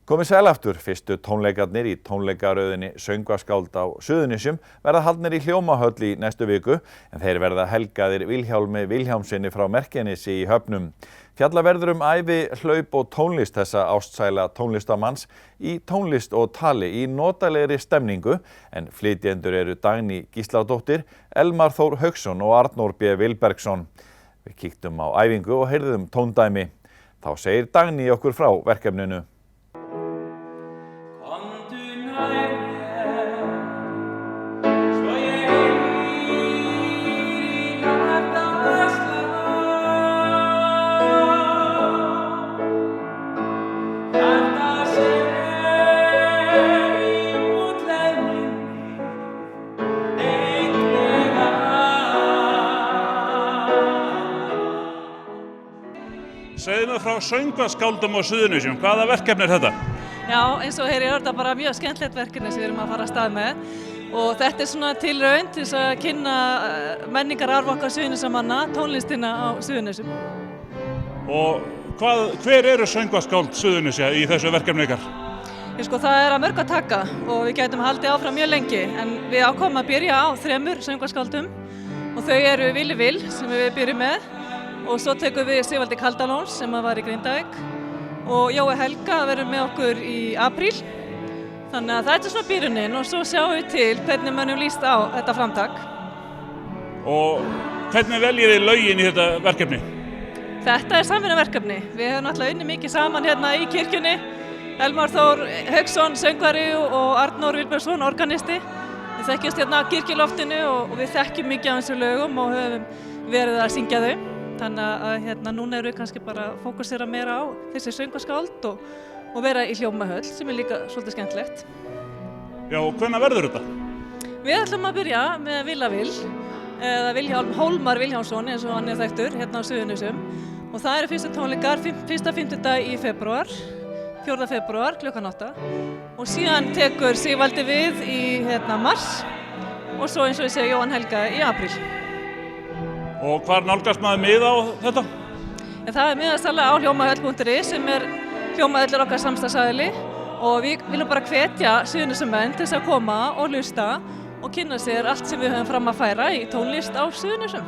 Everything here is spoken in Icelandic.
Komið sæl aftur, fyrstu tónleikarnir í tónleikaröðinni Söngvaskáld á Suðurnesjum verða haldnir í Hljómahöll í næstu viku en þeir verða helgaðir Vilhjálmi Vilhjálmssyni frá Merkjanesi í Höfnum. Fjalla verður ævi, hlaup og tónlist þessa ástsæla tónlistamanns í tónlist og tali í notalegri stemningu en flytjendur eru Dagný Gísladóttir, Elmar Þór Hauksson og Arnór B. Vilbergsson. Við kíktum á æfingu og heyrðum tóndæmi. Þá segir Dagný okkur frá verkefninu. Segðu mér frá Söngvaskáldum á Suðurnesjum. Hvaða verkefni þetta? Já, eins og heyri þetta bara mjög skemmtilegt verkefni sem við erum að fara af stað með. Og þetta er svona tilraun til þess að kynna menningararf okkar Suðurnesjamanna, tónlistina á Suðurnesjum. Og hver eru Söngvaskáld Suðurnesja í þessu verkefni ykkar? Það er að mörgu að taka og við gætum haldið áfram mjög lengi. En við ákváðum að byrja á 3 söngvaskáldum og þau eru Vili Vil sem við byrjum með. Og svo tekum við Sigvaldi Kaldalóns sem var í Grindavík og Jói Helga verður með okkur í apríl. Þannig að þetta er svona byrjunin og svo sjáum við til hvernig mönnum líst á þetta framtak. Og hvernig veljið þið lögin í þetta verkefni? Þetta er samvinnuverkefni. Við höfum náttúrulega unnið mikið saman hérna í kirkjunni. Elmar Þór Hauksson, söngvari og Arnór Vilbergsson, organisti. Við þekkjumst hérna á kirkjuloftinu og við þekkjum mikið af þessum lögum og höfum verið að syngja þau. Þannig að núna erum við kannski bara að fókusera meira á þessi söngvaskáld og vera í Hljómahöll sem er líka svolítið skemmtilegt. Já, og hvenær verður þetta? Við ætlum að byrja með Vila Vil, eða Hólmar Vilhjálmsson eins og hann er þekktur hérna á Suðurnesjum. Og það eru fyrstu tónleikar fyrsta fimmtudag í febrúar, 4. febrúar klukkan 8. Og síðan tekur Sigvaldi við í mars og svo eins og ég segi Jóhann Helga í apríl. Og hvar nálgast maður miða á þetta? Það er miðastalega á hljómahöll.is sem er Hljómahöll okkar samstarfsaðili og við viljum bara hvetja Suðurnesjamenn til þess að koma og hlusta og kynna sér allt sem við höfum fram að færa í tónlist á Suðurnesjum.